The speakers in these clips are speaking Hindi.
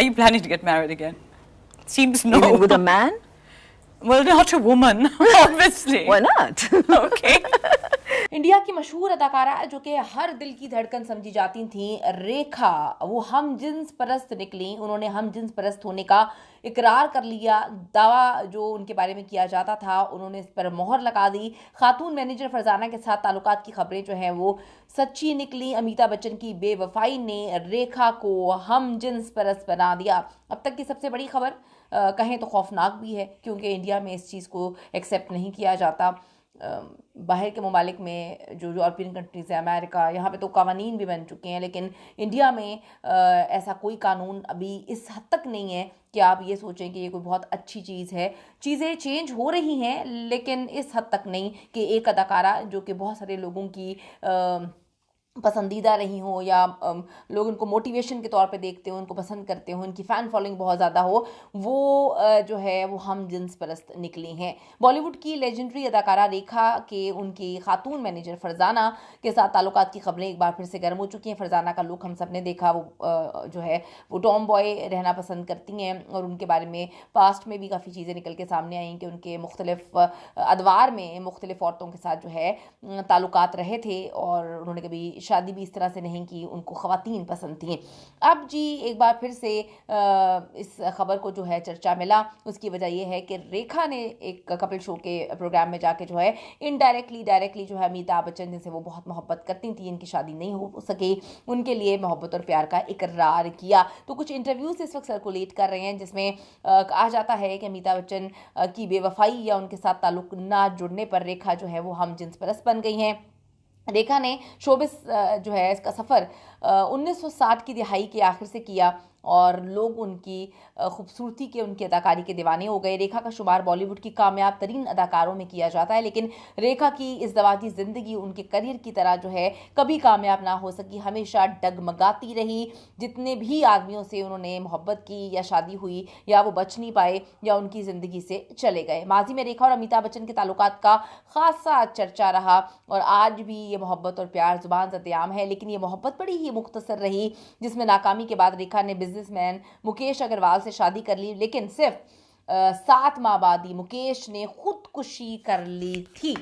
Are you planning to get married again? Seems no. Even with a man? Well, not a woman, obviously. Why not? Okay. India की मशहूर अदाकारा जो कि हर दिल की धड़कन समझी जाती थी रेखा, वो हम जिन्स परस्त निकली। उन्होंने हम जिन्स परस्त होने का इकरार कर लिया। दावा जो उनके बारे में किया जाता था उन्होंने इस पर मोहर लगा दी। खातून मैनेजर फरजाना के साथ ताल्लुकात की खबरें जो हैं वो सच्ची निकली। अमिताभ बच्चन की बेवफाई ने रेखा को हम जिन्स परस्त बना दिया। अब तक की सबसे बड़ी खबर कहें तो खौफनाक भी है, क्योंकि इंडिया में इस चीज़ को एक्सेप्ट नहीं किया जाता। बाहर के ममालिक में जो यूरोपियन कंट्रीज़ है, अमेरिका, यहाँ पे तो कानून भी बन चुके हैं, लेकिन इंडिया में ऐसा कोई कानून अभी इस हद तक नहीं है कि आप ये सोचें कि ये कोई बहुत अच्छी चीज़ है। चीज़ें चेंज हो रही हैं, लेकिन इस हद तक नहीं कि एक अदाकारा जो कि बहुत सारे लोगों की पसंदीदा रही हो या लोग उनको मोटिवेशन के तौर पे देखते हो, उनको पसंद करते हो, उनकी फ़ैन फॉलोइंग बहुत ज़्यादा हो, वो जो है वो हम जिन्स परस्त निकली हैं। बॉलीवुड की लेजेंडरी अदाकारा रेखा के उनकी खातून मैनेजर फरजाना के साथ ताल्लुकात की खबरें एक बार फिर से गर्म हो चुकी हैं। फरजाना का लुक हम सब ने देखा, वो जो है वो टॉम बॉय रहना पसंद करती हैं और उनके बारे में पास्ट में भी काफ़ी चीज़ें निकल के सामने आई कि उनके मुख्तलिफ अदवार में मुख्तलिफ औरतों के साथ जो है ताल्लुकात रहे थे और उन्होंने कभी शादी भी इस तरह से नहीं की, उनको ख़वातीन पसंद थी। अब जी एक बार फिर से इस खबर को जो है चर्चा मिला। उसकी वजह यह है कि रेखा ने एक कपिल शो के प्रोग्राम में जाके जो है डायरेक्टली जो है अमिताभ बच्चन जिनसे वो बहुत मोहब्बत करती थी, इनकी शादी नहीं हो सकी, उनके लिए मोहब्बत और प्यार का इकरार किया। तो कुछ इंटरव्यूज इस वक्त सर्कुलेट कर रहे हैं जिसमें कहा जाता है कि अमिताभ बच्चन की बेवफाई या उनके साथ ताल्लुक ना जुड़ने पर रेखा जो है वो हम जिन्स परस्त बन गई हैं। रेखा ने शोबिस जो है इसका सफ़र 1960 की दिहाई के आखिर से किया और लोग उनकी खूबसूरती के, उनकी अदाकारी के दीवाने हो गए। रेखा का शुमार बॉलीवुड की कामयाब तरीन अदाकारों में किया जाता है, लेकिन रेखा की इस दवाती ज़िंदगी उनके करियर की तरह जो है कभी कामयाब ना हो सकी, हमेशा डगमगाती रही। जितने भी आदमियों से उन्होंने मोहब्बत की या शादी हुई या वो बच नहीं पाए या उनकी ज़िंदगी से चले गए। माजी में रेखा और अमिताभ बच्चन के ताल्लुकात का खासा चर्चा रहा और आज भी ये मोहब्बत और प्यार ज़ुबान ज़द-ए-आम है, लेकिन ये मोहब्बत बड़ी ही मुख्तसर रही, जिसमें नाकामी के बाद रेखा ने बिजनेसमैन मुकेश अग्रवाल से शादी कर ली, लेकिन सिर्फ 7 माह बाद ही मुकेश ने खुदकुशी कर ली थी।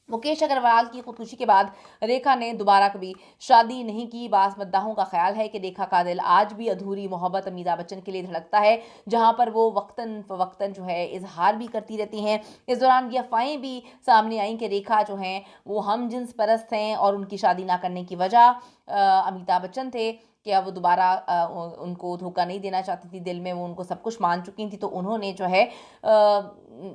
मुकेश अग्रवाल की खुदकुशी के बाद रेखा ने दोबारा कभी शादी नहीं की। बास मद्दाहों का ख्याल है कि रेखा का दिल आज भी अधूरी मोहब्बत अमिताभ बच्चन के लिए धड़कता है, जहां पर वो वक्तन फवक्तन जो है इजहार भी करती रहती हैं। इस दौरान ये अफवाहें भी सामने आई कि रेखा जो हैं वो हम जिन्स परस्त हैं और उनकी शादी ना करने की वजह अमिताभ बच्चन थे। क्या वो दोबारा उनको धोखा नहीं देना चाहती थी, दिल में वो उनको सब कुछ मान चुकी थी, तो उन्होंने जो है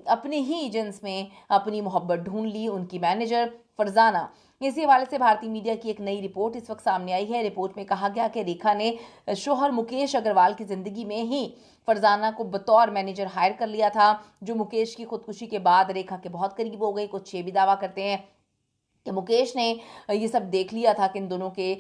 अपने ही जिन्स में अपनी मोहब्बत ढूंढ ली। उनकी मैनेजर फरजाना, इसी हवाले से भारतीय मीडिया की एक नई रिपोर्ट इस वक्त सामने आई है। रिपोर्ट में कहा गया कि रेखा ने शोहर मुकेश अग्रवाल की ज़िंदगी में ही फरजाना को बतौर मैनेजर हायर कर लिया था, जो मुकेश की खुदकुशी के बाद रेखा के बहुत करीब हो गई। कुछ ये भी दावा करते हैं कि मुकेश ने ये सब देख लिया था कि इन दोनों के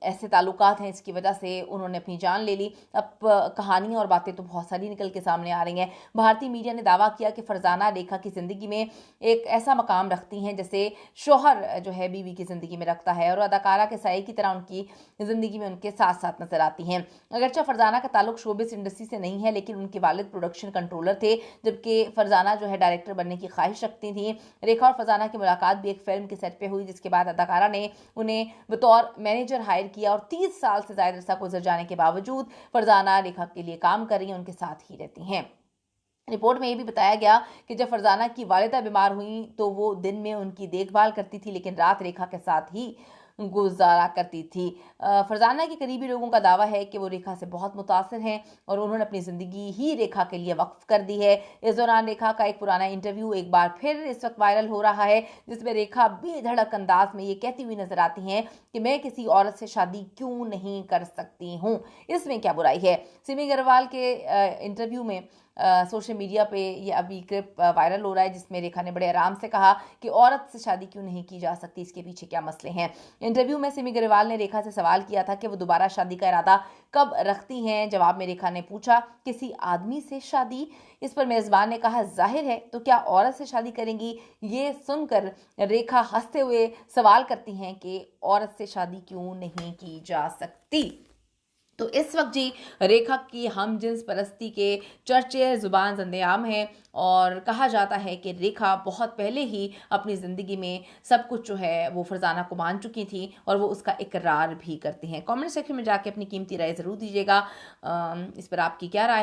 ऐसे ताल्लुकात हैं, इसकी वजह से उन्होंने अपनी जान ले ली। अब कहानियाँ और बातें तो बहुत सारी निकल के सामने आ रही हैं। भारतीय मीडिया ने दावा किया कि फरजाना रेखा की ज़िंदगी में एक ऐसा मकाम रखती हैं जैसे शौहर जो है बीवी की ज़िंदगी में रखता है और अदाकारा के साये की तरह उनकी ज़िंदगी में उनके साथ साथ नजर आती हैं। अगरचे फरजाना का ताल्लुक शोबिस इंडस्ट्री से नहीं है, लेकिन उनके वालिद प्रोडक्शन कंट्रोलर थे, जबकि फरजाना जो है डायरेक्टर बनने की ख्वाहिश रखती थी। रेखा और फरजाना की मुलाकात भी एक फिल्म सेट पे हुई, जिसके बाद अदाकारा ने उन्हें बतौर मैनेजर हायर किया और 30 साल से ज्यादा अरसा गुजर जाने के बावजूद फरजाना रेखा के लिए काम कर रही हैं, उनके साथ ही रहती हैं। रिपोर्ट में ये भी बताया गया कि जब फरजाना की वालिदा बीमार हुई तो वो दिन में उनकी देखभाल करती थी, लेकिन रात रेखा के साथ ही गुजारा करती थी। फरजाना के करीबी लोगों का दावा है कि वो रेखा से बहुत मुतासिर हैं और उन्होंने अपनी ज़िंदगी ही रेखा के लिए वक्फ कर दी है। इस दौरान रेखा का एक पुराना इंटरव्यू एक बार फिर इस वक्त वायरल हो रहा है, जिसमें रेखा बेधड़क अंदाज में ये कहती हुई नजर आती हैं कि मैं किसी औरत से शादी क्यों नहीं कर सकती हूँ, इसमें क्या बुराई है। सिमी अग्रवाल के इंटरव्यू में सोशल मीडिया पे ये अभी क्लिप वायरल हो रहा है, जिसमें रेखा ने बड़े आराम से कहा कि औरत से शादी क्यों नहीं की जा सकती, इसके पीछे क्या मसले हैं। इंटरव्यू में सिमी अग्रवाल ने रेखा से सवाल किया था कि वो दोबारा शादी का इरादा कब रखती हैं। जवाब में रेखा ने पूछा, किसी आदमी से शादी? इस पर मेज़बान ने कहा, जाहिर है, तो क्या औरत से शादी करेंगी? ये सुनकर रेखा हंसते हुए सवाल करती हैं कि औरत से शादी क्यों नहीं की जा सकती। तो इस वक्त जी रेखा की हम जिन्स परस्ती के चर्चे जुबान ज़ंदे-आम हैं और कहा जाता है कि रेखा बहुत पहले ही अपनी ज़िंदगी में सब कुछ जो है वो फरजाना को मान चुकी थी और वो उसका इकरार भी करती हैं। कमेंट सेक्शन में जाके अपनी कीमती राय ज़रूर दीजिएगा। इस पर आपकी क्या राय है?